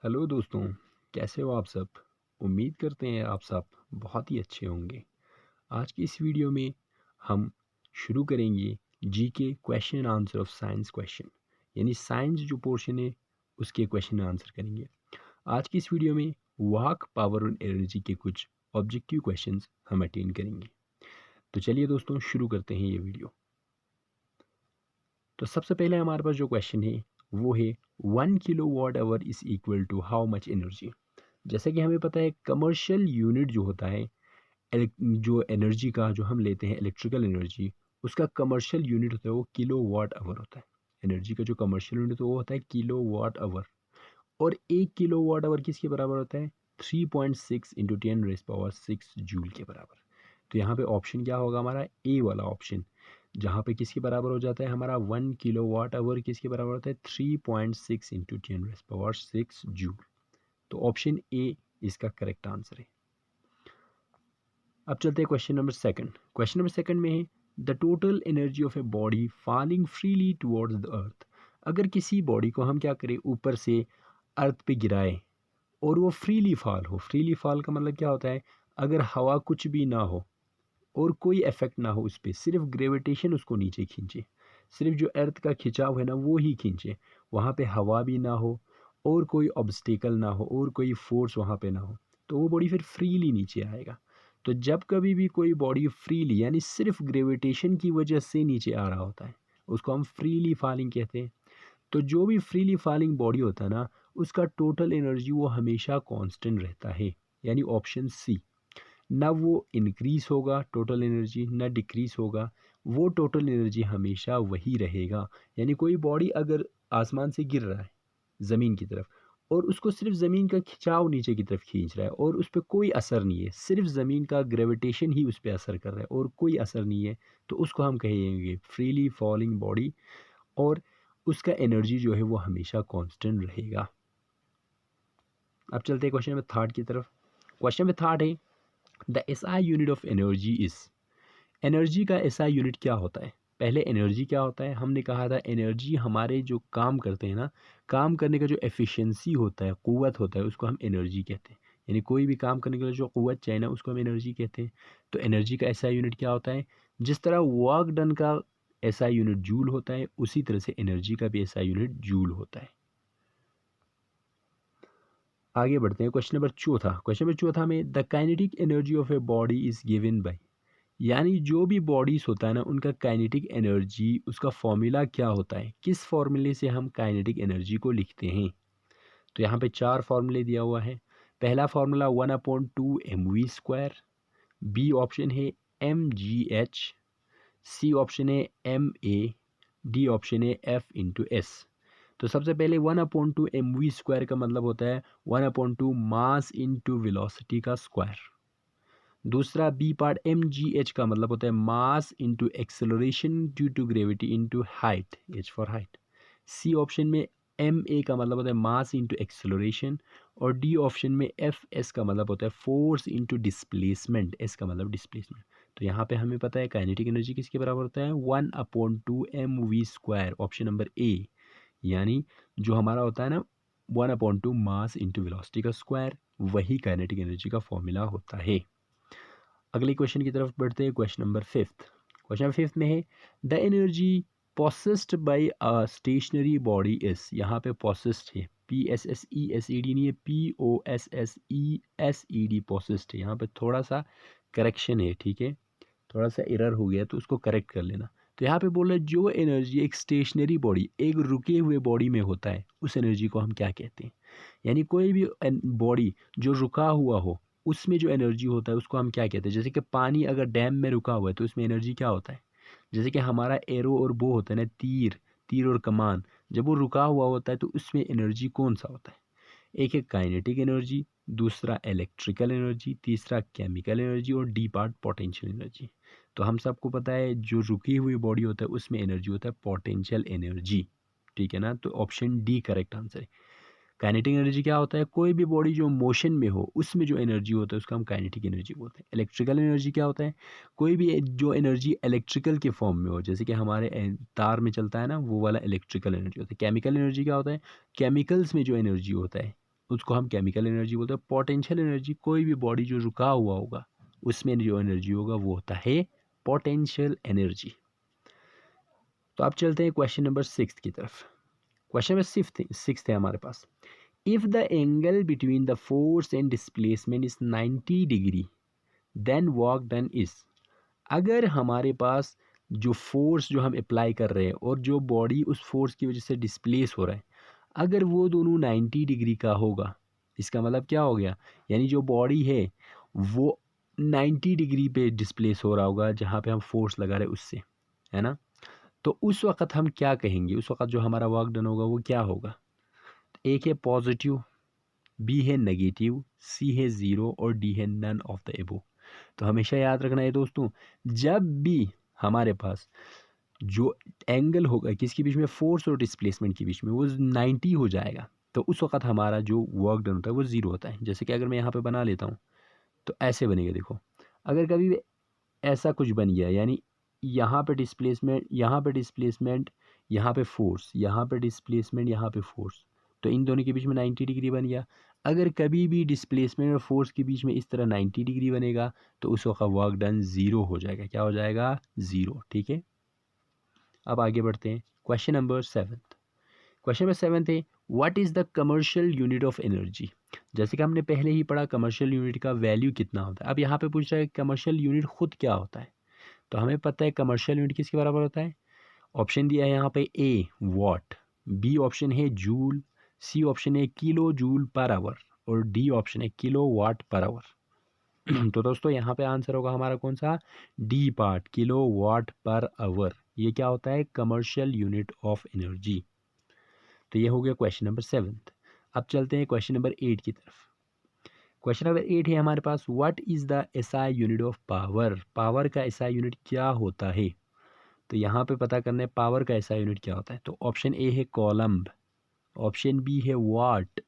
Hello दोस्तों, कैसे हो आप सब? उम्मीद करते हैं आप सब बहुत ही अच्छे होंगे। आज की इस वीडियो में हम शुरू करेंगे GK question and answer of science question, यानी साइंस जो पोर्शन है उसके क्वेश्चन आंसर करेंगे। आज की इस वीडियो में वाक पावर और एनर्जी के कुछ ऑब्जेक्टिव क्वेश्चंस हम अटेंड करेंगे। तो चलिए दोस्तों शुरू करते हैं ये वीडियो। तो सबसे पहले हमारे पास जो क्वेश्चन है वो है 1 kilowatt hour is equal to how much energy. जैसे कि हमें पता है कमर्शियल यूनिट जो होता है जो एनर्जी का जो हम लेते हैं इलेक्ट्रिकल एनर्जी, उसका कमर्शियल यूनिट होता है वो किलो वाट आवर होता है। एनर्जी का जो कमर्शियल यूनिट है वो होता है किलो वाट आवर। और 1 किलो वाट आवर किसके बराबर होता है? 3.6 इंटू 10 रेज पावर 6 जूल के बराबर। तो यहाँ पे ऑप्शन क्या होगा हमारा? ए वाला ऑप्शन, जहाँ पे किसके बराबर हो जाता है हमारा 1 किलो वाट आवर किसके बराबर होता है? 3.6 इंटू 10 रेज पावर 6 जूल। तो ऑप्शन ए इसका करेक्ट आंसर है। अब चलते हैं question number second. Question number second में है the total energy of a body falling freely towards the earth. अगर किसी बॉडी को हम क्या करें, ऊपर से अर्थ पे गिराए और वो फ्रीली फॉल हो। फ्रीली फॉल का मतलब क्या होता है? अगर हवा कुछ भी ना हो और कोई इफेक्ट ना हो उस पर, सिर्फ ग्रेविटेशन उसको नीचे खींचे, सिर्फ जो अर्थ का खिंचाव है ना वो ही खींचे, वहाँ पे हवा भी ना हो और कोई ऑब्स्टिकल ना हो और कोई फोर्स वहाँ पे ना हो, तो वो बॉडी फिर फ्रीली नीचे आएगा। तो जब कभी भी कोई बॉडी फ्रीली यानी सिर्फ ग्रेविटेशन की वजह से नीचे आ रहा होता है, उसको हम फ्रीली फॉलिंग कहते हैं। तो जो भी फ्रीली फॉलिंग बॉडी होता है ना, उसका टोटल एनर्जी वो हमेशा कांस्टेंट रहता है, यानी ऑप्शन सी। ना वो इंक्रीज होगा टोटल एनर्जी, ना डिक्रीज होगा, वो टोटल एनर्जी हमेशा वही रहेगा। यानी कोई बॉडी अगर आसमान से गिर रहा है ज़मीन की तरफ और उसको सिर्फ ज़मीन का खिंचाव नीचे की तरफ खींच रहा है और उस पर कोई असर नहीं है, सिर्फ ज़मीन का ग्रेविटेशन ही उस पर असर कर रहा है और कोई असर नहीं है, तो उसको हम कहेंगे फ्रीली फॉलिंग बॉडी। और उसका एनर्जी जो है वो हमेशा कांस्टेंट रहेगा। अब चलते हैं क्वेश्चन नंबर थर्ड की तरफ। क्वेश्चन नंबर थर्ड है the SI unit of energy is. Energy का एसआई यूनिट क्या होता है? पहले एनर्जी क्या होता है हमने कहा था, एनर्जी हमारे जो काम करते हैं ना, काम करने का जो एफिशिएंसी होता है, कुव्वत होता है, उसको हम एनर्जी कहते हैं। यानी कोई भी काम करने के लिए जो कुव्वत चाहिए ना उसको हम एनर्जी कहते हैं। तो एनर्जी का एसआई यूनिट क्या होता है? जिस तरह वर्क डन का एसआई यूनिट जूल होता है, उसी तरह से एनर्जी का भी एसआई यूनिट जूल होता है। आगे बढ़ते हैं क्वेश्चन नंबर चौथा। क्वेश्चन नंबर चौथा में the kinetic energy of a body is given by. यानी जो भी बॉडीज होता है ना उनका काइनेटिक एनर्जी, उसका फॉर्मूला क्या होता है? किस फॉर्मूले से हम काइनेटिक एनर्जी को लिखते हैं? तो यहाँ पे चार फॉर्मूले दिया हुआ है। पहला फॉर्मूला 1/2 mv²। बी ऑप्शन है mgh। सी ऑप्शन है ma। डी ऑप्शन है f/s। तो सबसे पहले 1/2 mv² का मतलब होता है 1/2 मास इंटू वेलोसिटी का स्क्वायर। दूसरा B part M G H का मतलब होता है mass into acceleration due to gravity into height, H for height. C option में एम ए का मतलब होता है मास इंटू एक्सेलरेशन। और डी ऑप्शन में एफ एस का मतलब होता है फोर्स इंटू डिस्प्लेसमेंट, एस का मतलब डिस्प्लेसमेंट। तो यहाँ पे हमें पता है काइनेटिक एनर्जी किसके बराबर होता है? 1/2 mv², ऑप्शन नंबर ए। यानी जो हमारा होता है ना 1/2 मास इंटू वेलोसिटी का स्क्वायर, वही काइनेटिक एनर्जी का फॉर्मूला होता है। अगले क्वेश्चन की तरफ बढ़ते हैं। Question number fifth. Question number fifth में है the energy possessed by a stationary body is. यहाँ पे पोसेस्ड है, PSSESED नहीं है, POSSESED, पोसेस्ड है। यहाँ पे थोड़ा सा करेक्शन है, ठीक है, थोड़ा सा एरर हो गया तो उसको करेक्ट कर लेना। तो यहाँ पे बोल रहे हैं जो एनर्जी एक स्टेशनरी बॉडी, एक रुके हुए बॉडी में होता है, उस एनर्जी को हम क्या कहते हैं? यानी कोई भी बॉडी जो रुका हुआ हो, उसमें जो एनर्जी होता है उसको हम क्या कहते हैं? जैसे कि पानी अगर डैम में रुका हुआ है तो उसमें एनर्जी क्या होता है? जैसे कि हमारा एरो और बो होता है ना, तीर, तीर और कमान, जब वो रुका हुआ होता है तो उसमें एनर्जी कौन सा होता है? एक है काइनेटिक एनर्जी, दूसरा इलेक्ट्रिकल एनर्जी, तीसरा केमिकल एनर्जी और डी पार्ट पोटेंशियल एनर्जी। तो हम सबको पता है जो रुकी हुई बॉडी होता है उसमें एनर्जी होता है पोटेंशियल एनर्जी, ठीक है ना? तो ऑप्शन डी करेक्ट आंसर है। काइनेटिक एनर्जी क्या होता है? कोई भी बॉडी जो मोशन में हो उसमें जो एनर्जी होता है उसका हम काइनेटिक एनर्जी बोलते हैं। इलेक्ट्रिकल एनर्जी क्या होता है? कोई भी जो एनर्जी इलेक्ट्रिकल के फॉर्म में हो, जैसे कि हमारे तार में चलता है ना, वो वाला इलेक्ट्रिकल एनर्जी होता है। केमिकल एनर्जी क्या होता है? केमिकल्स में जो एनर्जी होता है उसको हम केमिकल एनर्जी बोलते हैं। पोटेंशियल एनर्जी कोई भी बॉडी जो रुका हुआ होगा उसमें जो एनर्जी होगा वो होता है पोटेंशियल एनर्जी। तो आप चलते हैं क्वेश्चन नंबर 6 की तरफ। क्वेश्चन नंबर सिक्स है हमारे पास। If the angle between the force and displacement is 90 degree then work done is. अगर हमारे पास जो फोर्स जो हम अप्लाई कर रहे हैं और जो बॉडी उस फोर्स की वजह से डिस्प्लेस हो रहा है, अगर वो दोनों 90 डिग्री का होगा, इसका मतलब क्या हो गया, यानी जो बॉडी है वो 90 डिग्री पे डिस्प्लेस हो रहा होगा जहाँ पे हम फोर्स लगा रहे हैं उससे, है ना। तो उस वक़्त हम क्या कहेंगे, उस वक़्त जो हमारा वर्क डन होगा वो क्या होगा। एक है पॉजिटिव, बी है नेगेटिव, सी है ज़ीरो और डी है नन ऑफ द एबो। तो हमेशा याद रखना है दोस्तों, जब भी हमारे पास जो एंगल होगा किसके बीच में, फोर्स और डिस्प्लेसमेंट के बीच में, वो 90 हो जाएगा, तो उस वक़्त हमारा जो वर्क डन होता है वो ज़ीरो होता है। जैसे कि अगर मैं यहाँ पे बना लेता हूँ तो ऐसे बनेगा, देखो। अगर कभी भी ऐसा कुछ बन गया, यानी यहाँ पे डिस्प्लेसमेंट, यहाँ पे डिस्प्लेसमेंट, यहाँ पे फोर्स, यहाँ पे डिस्प्लेसमेंट, यहाँ पे फोर्स, तो इन दोनों के बीच में 90 डिग्री बन गया। अगर कभी भी डिस्प्लेसमेंट और फोर्स के बीच में इस तरह 90 डिग्री बनेगा तो उस वक्त वर्क डन ज़ीरो हो जाएगा। क्या हो जाएगा, ज़ीरो। ठीक है, अब आगे बढ़ते हैं। Question number 7। क्वेश्चन नंबर 7 है, what is the commercial unit of energy. जैसे कि हमने पहले ही पढ़ा कमर्शियल यूनिट का वैल्यू कितना होता है। अब यहाँ पे पूछ रहा है कमर्शियल यूनिट खुद क्या होता है। तो हमें पता है कमर्शियल यूनिट किसके बराबर होता है। ऑप्शन दिया है यहाँ पे, ए वॉट, बी ऑप्शन है जूल, सी ऑप्शन है किलो जूल पर आवर और डी ऑप्शन है किलो वाट पर आवर। तो दोस्तों यहाँ पे आंसर होगा हमारा कौन सा, D part, kilo watt per hour. ये क्या होता है, कमर्शियल यूनिट ऑफ एनर्जी। तो ये हो गया क्वेश्चन नंबर 7। अब चलते हैं क्वेश्चन नंबर 8 की तरफ। क्वेश्चन नंबर 8 है हमारे पास, what is the SI unit of power. Power का एसआई यूनिट क्या होता है। तो यहाँ पे पता करना है पावर का एसआई यूनिट क्या होता है। तो ऑप्शन ए है कॉलम्ब, ऑप्शन बी है वाट,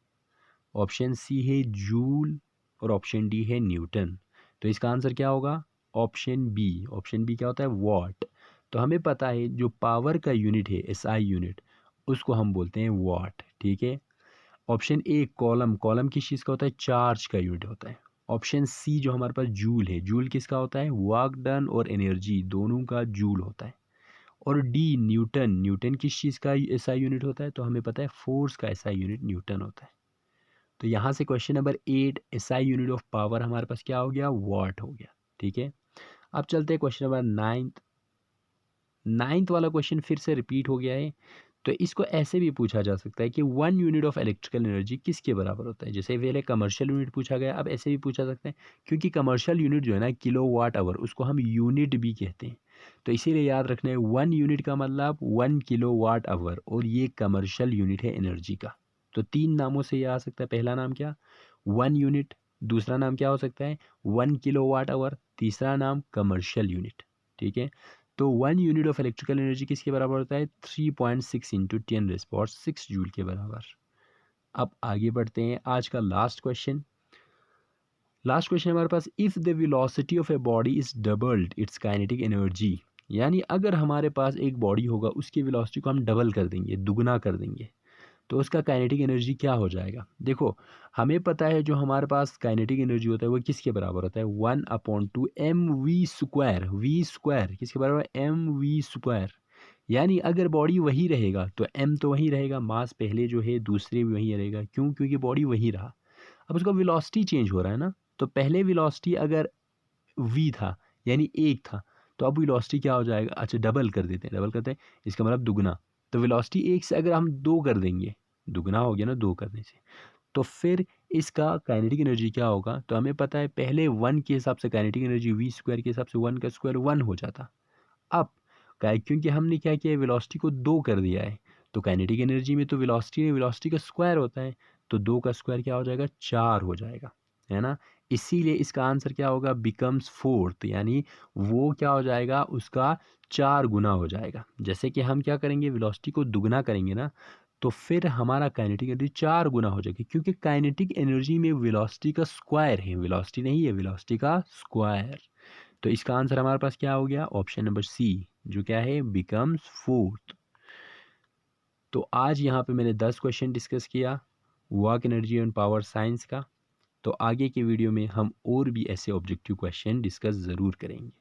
ऑप्शन सी है जूल और ऑप्शन डी है न्यूटन। तो इसका आंसर क्या होगा, ऑप्शन बी। ऑप्शन बी क्या होता है, वाट। तो हमें पता है जो पावर का यूनिट है, एसआई यूनिट, उसको हम बोलते हैं वाट। ठीक है। ऑप्शन ए कॉलम, कॉलम किस चीज़ का होता है, चार्ज का यूनिट होता है। ऑप्शन सी जो हमारे पास जूल है, जूल किसका होता है, वर्क डन और एनर्जी दोनों का जूल होता है। और डी न्यूटन, न्यूटन किस चीज़ का एसआई यूनिट होता है, तो हमें पता है फोर्स का एसआई यूनिट न्यूटन होता है। तो यहाँ से question number 8 SI unit of power हमारे पास क्या हो गया, वाट हो गया। ठीक है। अब चलते हैं क्वेश्चन नंबर 9। नाइन्थ वाला क्वेश्चन फिर से रिपीट हो गया है। तो इसको ऐसे भी पूछा जा सकता है कि 1 यूनिट ऑफ इलेक्ट्रिकल एनर्जी किसके बराबर होता है। जैसे पहले कमर्शियल यूनिट पूछा गया, अब ऐसे भी पूछा सकता है, क्योंकि कमर्शियल यूनिट जो है ना, किलो वाट आवर, उसको हम यूनिट भी कहते हैं। तो इसीलिए याद रखना है 1 यूनिट का मतलब 1 किलो वाट आवर, और ये कमर्शियल यूनिट है एनर्जी का। तो 3 नामों से ये आ सकता है। पहला नाम क्या, 1 यूनिट, दूसरा नाम क्या हो सकता है, 1 किलो वाट आवर, तीसरा नाम कमर्शियल यूनिट। ठीक है। तो 1 यूनिट ऑफ इलेक्ट्रिकल एनर्जी किसके बराबर होता है, 3.6 इंटू 10⁻6 जूल के बराबर। अब आगे बढ़ते हैं, आज का लास्ट क्वेश्चन। लास्ट क्वेश्चन हमारे पास, if the velocity of a body is doubled its kinetic energy. यानी अगर हमारे पास एक बॉडी होगा, उसकी वेलोसिटी को हम डबल कर देंगे, दुगना कर देंगे, तो उसका काइनेटिक एनर्जी क्या हो जाएगा। देखो, हमें पता है जो हमारे पास काइनेटिक एनर्जी होता है वो किसके बराबर होता है, 1/2 mv²। वी स्क्वायर किसके बराबर है, mv²। यानी अगर बॉडी वही रहेगा तो m तो वही रहेगा, मास पहले जो है दूसरे भी वही रहेगा। क्यों, क्योंकि बॉडी वही रहा। अब उसका वेलोसिटी चेंज हो रहा है ना। तो पहले वेलोसिटी अगर v था, यानी 1 था, तो अब वेलोसिटी क्या हो जाएगा, अच्छा डबल कर देते हैं, डबल करते हैं, इसका मतलब दुगना। तो वेलोसिटी 1 से अगर हम 2 कर देंगे, दुगना हो गया ना 2 करने से, तो फिर इसका काइनेटिक एनर्जी क्या होगा। तो हमें पता है पहले 1 के हिसाब से काइनेटिक एनर्जी v² के हिसाब से 1 का स्क्वायर 1 हो जाता। अब क्योंकि हमने क्या किया है, वेलोसिटी को 2 कर दिया है, तो काइनेटिक एनर्जी में तो वेलोसिटी का स्क्वायर होता है, तो 2 का स्क्वायर क्या हो जाएगा, 4 हो जाएगा, है ना। इसीलिए इसका आंसर क्या होगा, बिकम्स फोर्थ, यानी वो क्या हो जाएगा, उसका 4 गुना हो जाएगा। जैसे कि हम क्या करेंगे, वेलोसिटी को दुगना करेंगे ना, तो फिर हमारा काइनेटिक एनर्जी 4 गुना हो जाएगी, क्योंकि काइनेटिक एनर्जी में वेलोसिटी का स्क्वायर है, वेलोसिटी नहीं है, वेलोसिटी का स्क्वायर। तो इसका आंसर हमारे पास क्या हो गया, ऑप्शन नंबर सी, जो क्या है, बिकम्स फोर्थ। तो आज यहाँ पे मैंने 10 क्वेश्चन डिस्कस किया। Work energy and power science का। तो आगे के वीडियो में हम और भी ऐसे ऑब्जेक्टिव क्वेश्चन डिस्कस ज़रूर करेंगे।